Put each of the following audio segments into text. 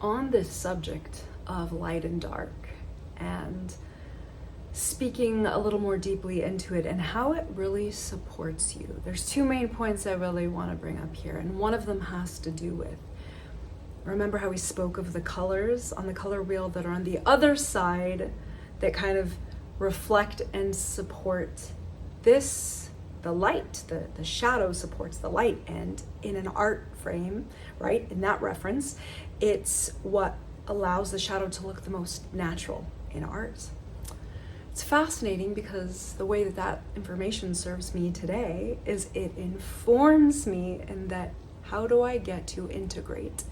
on this subject of light and dark and speaking a little more deeply into it and how it really supports you. There's two main points I really want to bring up here, and one of them has to do with, remember how we spoke of the colors on the color wheel that are on the other side that kind of reflect and support this, the light, the shadow supports the light, and in an art frame, right, in that reference, it's what allows the shadow to look the most natural in art. It's fascinating because the way that information serves me today is it informs me in that how do I get to integrate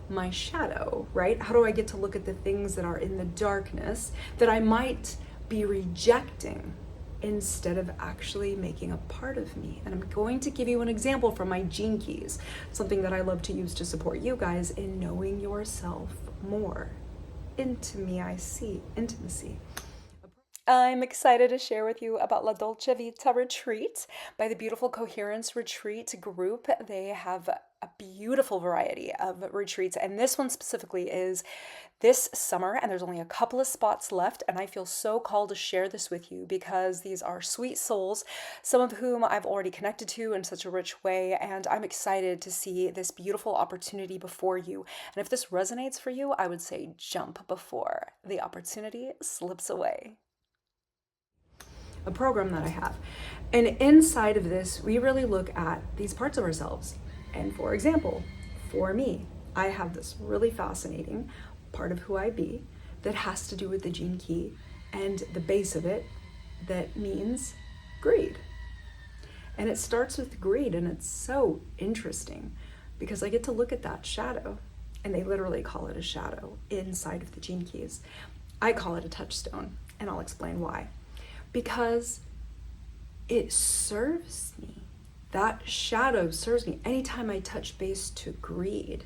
my shadow, right? How do I get to look at the things that are in the darkness that I might be rejecting instead of actually making a part of me? And I'm going to give you an example from my gene keys, something that I love to use to support you guys in knowing yourself more. Intimacy. I'm excited to share with you about La Dolce Vita Retreat by the beautiful Coherence Retreat group. They have a beautiful variety of retreats, and this one specifically is this summer, and there's only a couple of spots left, and I feel so called to share this with you because these are sweet souls, some of whom I've already connected to in such a rich way, and I'm excited to see this beautiful opportunity before you. And if this resonates for you, I would say jump before the opportunity slips away. A program that I have. And inside of this, we really look at these parts of ourselves. And for example, for me, I have this really fascinating part of who I be that has to do with the gene key and the base of it that means greed. And it starts with greed, and it's so interesting because I get to look at that shadow, and they literally call it a shadow inside of the gene keys. I call it a touchstone, and I'll explain why. Because it serves me. That shadow serves me. Anytime I touch base to greed,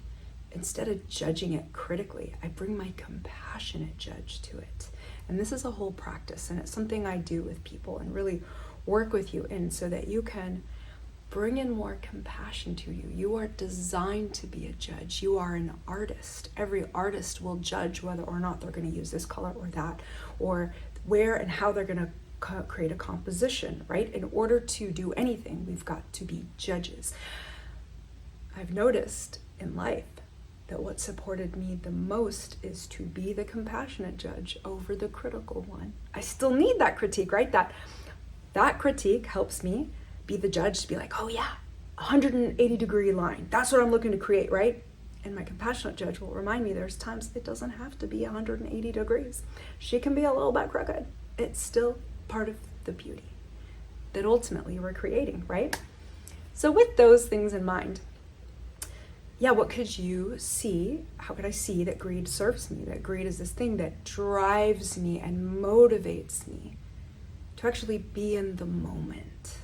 instead of judging it critically, I bring my compassionate judge to it. And this is a whole practice, and it's something I do with people and really work with you in so that you can bring in more compassion to you. You are designed to be a judge. You are an artist. Every artist will judge whether or not they're going to use this color or that, or where and how they're going to create a composition, right? In order to do anything, we've got to be judges. I've noticed in life that what supported me the most is to be the compassionate judge over the critical one. I still need that critique, right? That critique helps me be the judge to be like, oh yeah, 180-degree line. That's what I'm looking to create, right? And my compassionate judge will remind me there's times it doesn't have to be 180 degrees. She can be a little bit crooked. It's still part of the beauty that ultimately we're creating, right? So with those things in mind, yeah, what could you see? How could I see that greed serves me? That greed is this thing that drives me and motivates me to actually be in the moment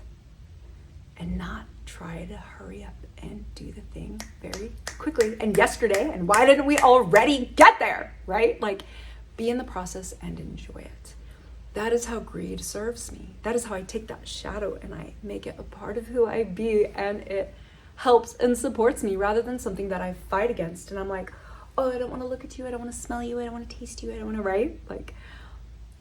and not try to hurry up and do the thing very quickly and yesterday, and why didn't we already get there, right? Like, be in the process and enjoy it. That is how greed serves me. That is how I take that shadow and I make it a part of who I be, and it helps and supports me rather than something that I fight against. And I'm like, oh, I don't want to look at you. I don't want to smell you. I don't want to taste you. I don't want to, right? Like,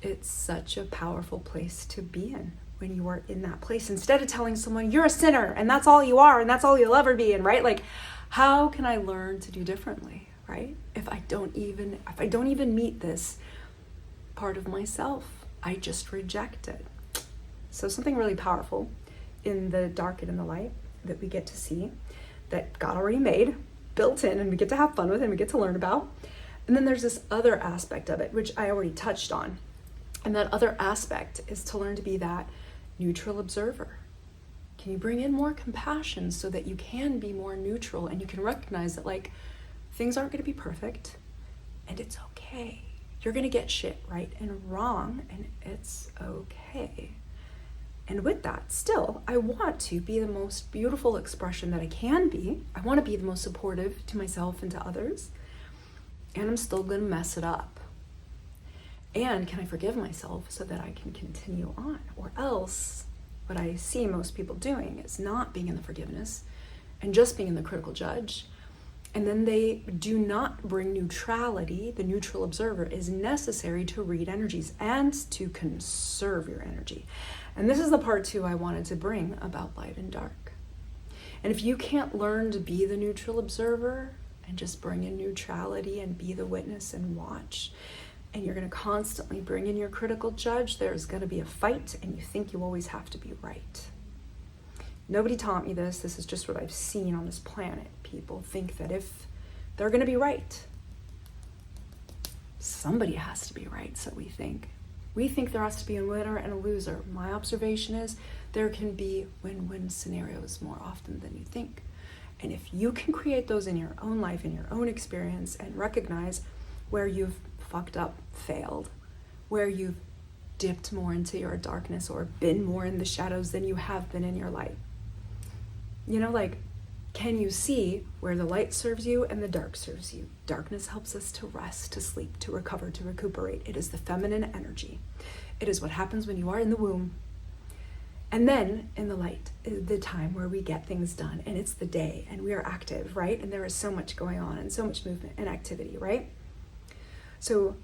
it's such a powerful place to be in when you are in that place. Instead of telling someone you're a sinner and that's all you are and that's all you'll ever be, and right? Like, how can I learn to do differently, right? If I don't even meet this part of myself, I just reject it. So something really powerful in the dark and in the light that we get to see, that God already made, built in, and we get to have fun with and we get to learn about. And then there's this other aspect of it, which I already touched on. And that other aspect is to learn to be that neutral observer. Can you bring in more compassion so that you can be more neutral and you can recognize that, like, things aren't going to be perfect and it's okay. You're going to get shit right and wrong, and it's okay. And with that, still, I want to be the most beautiful expression that I can be. I want to be the most supportive to myself and to others. And I'm still going to mess it up. And can I forgive myself so that I can continue on? Or else, what I see most people doing is not being in the forgiveness and just being in the critical judge And then they do not bring neutrality. The neutral observer is necessary to read energies and to conserve your energy. And this is the part too I wanted to bring about light and dark. And if you can't learn to be the neutral observer and just bring in neutrality and be the witness and watch, and you're going to constantly bring in your critical judge, there's going to be a fight and you think you always have to be right. Nobody taught me this. This is just what I've seen on this planet. People think that if they're going to be right, somebody has to be right, so we think. We think there has to be a winner and a loser. My observation is there can be win-win scenarios more often than you think. And if you can create those in your own life, in your own experience, and recognize where you've fucked up, failed, where you've dipped more into your darkness or been more in the shadows than you have been in your light. You know, like, can you see where the light serves you and the dark serves you? Darkness helps us to rest, to sleep, to recover, to recuperate. It is the feminine energy. It is what happens when you are in the womb. And then in the light is the time where we get things done, and it's the day, and we are active, right? And there is so much going on and so much movement and activity, right? So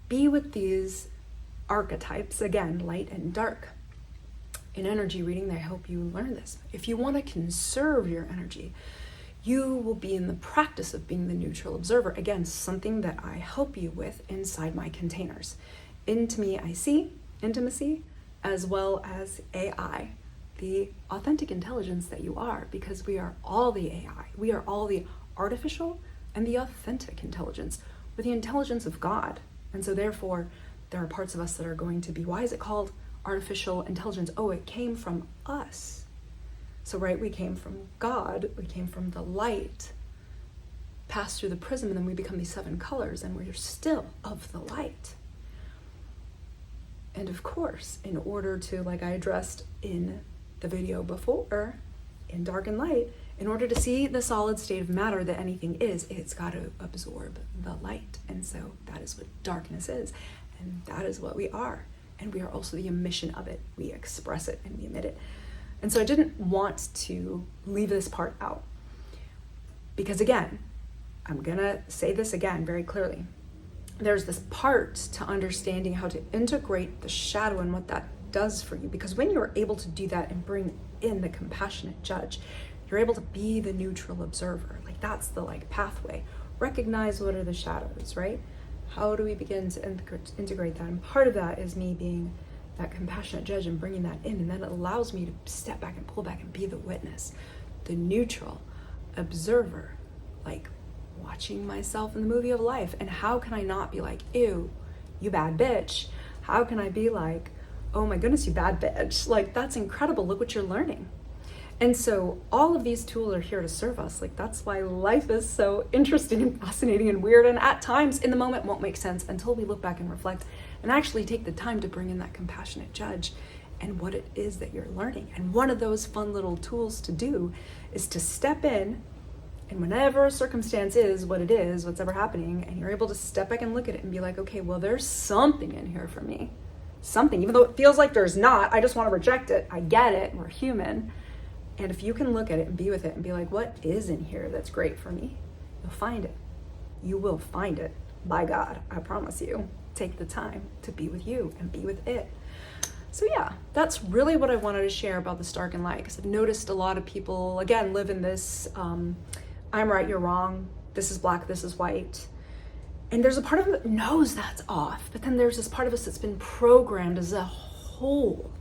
be with these archetypes, again, light and dark. In energy reading, they help you learn this. If you want to conserve your energy, you will be in the practice of being the neutral observer. Again, something that I help you with inside my containers. Into me, I see, intimacy, as well as AI, the authentic intelligence that you are, because we are all the AI. We are all the artificial and the authentic intelligence, with the intelligence of God. And so therefore, there are parts of us that are going to be, why is it called artificial intelligence? Oh, it came from us. So, right, we came from God, we came from the light, passed through the prism, and then we become these 7 colors, and we're still of the light. And of course, in order to, like I addressed in the video before, in dark and light, in order to see the solid state of matter that anything is, it's got to absorb the light. And so that is what darkness is, and that is what we are. And we are also the emission of it. We express it and we emit it. And so I didn't want to leave this part out, because again, I'm gonna say this again very clearly. There's this part to understanding how to integrate the shadow and what that does for you. Because when you're able to do that and bring in the compassionate judge, you're able to be the neutral observer. Like, that's the pathway. Recognize what are the shadows, right? How do we begin to integrate that? And part of that is me being that compassionate judge and bringing that in. And then it allows me to step back and pull back and be the witness, the neutral observer, like watching myself in the movie of life. And how can I not be like, ew, you bad bitch? How can I be like, oh my goodness, you bad bitch? Like, that's incredible. Look what you're learning. And so all of these tools are here to serve us. Like, that's why life is so interesting and fascinating and weird. And at times in the moment won't make sense until we look back and reflect and actually take the time to bring in that compassionate judge and what it is that you're learning. And one of those fun little tools to do is to step in, and whenever a circumstance is what it is, what's ever happening, and you're able to step back and look at it and be like, okay, well, there's something in here for me. Something, even though it feels like there's not, I just want to reject it. I get it, we're human. And if you can look at it and be with it and be like, what is in here that's great for me? You'll find it. You will find it. By God, I promise you. Take the time to be with you and be with it. So yeah, that's really what I wanted to share about the dark and light, because I've noticed a lot of people, again, live in this, I'm right, you're wrong. This is black, this is white. And there's a part of it that knows that's off, but then there's this part of us that's been programmed as a whole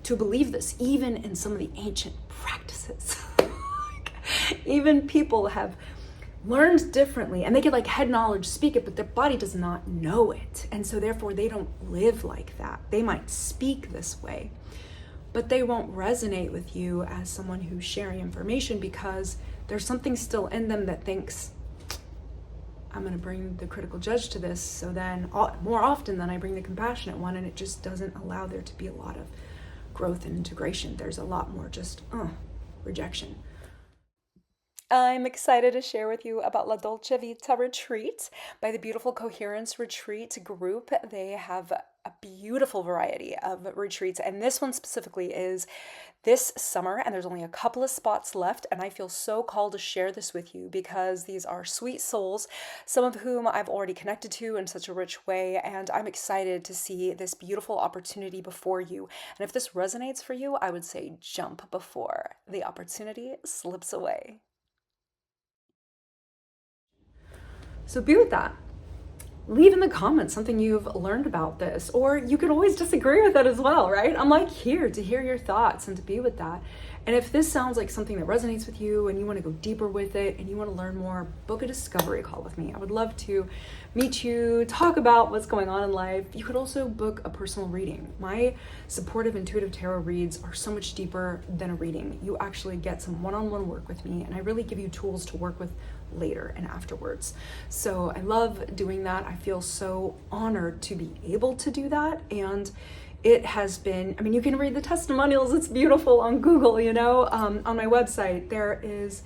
to believe this, even in some of the ancient practices. Even people have learned differently, and they get head knowledge, speak it, but their body does not know it. And so therefore they don't live like that. They might speak this way, but they won't resonate with you as someone who's sharing information, because there's something still in them that thinks, I'm going to bring the critical judge to this, so then more often than I bring the compassionate one, and it just doesn't allow there to be a lot of growth and integration. There's a lot more just rejection. I'm excited to share with you about La Dolce Vita Retreat by the beautiful Coherence Retreat group. They have a a beautiful variety of retreats, and this one specifically is this summer, and there's only a couple of spots left, and I feel so called to share this with you because these are sweet souls, some of whom I've already connected to in such a rich way, and I'm excited to see this beautiful opportunity before you. And if this resonates for you, I would say jump before the opportunity slips away. So be with that. Leave in the comments something you've learned about this, or you can always disagree with it as well, right? I'm like here to hear your thoughts and to be with that. And if this sounds like something that resonates with you and you want to go deeper with it and you want to learn more, book a discovery call with me. I would love to meet you, talk about what's going on in life. You could also book a personal reading. My supportive intuitive tarot reads are so much deeper than a reading. You actually get some one-on-one work with me, and I really give you tools to work with later and afterwards. So I love doing that. I feel so honored to be able to do that. And it has been, I mean, you can read the testimonials. It's beautiful on Google, you know, on my website. There is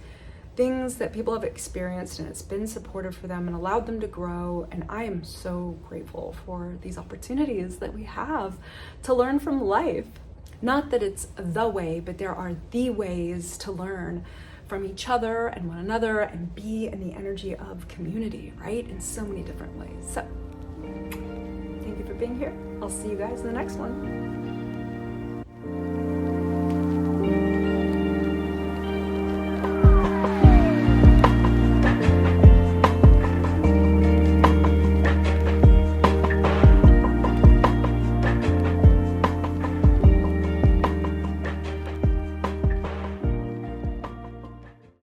things that people have experienced, and it's been supportive for them and allowed them to grow. And I am so grateful for these opportunities that we have to learn from life. Not that it's the way, but there are the ways to learn from each other and one another and be in the energy of community, right? In so many different ways. So thank you for being here. I'll see you guys in the next one.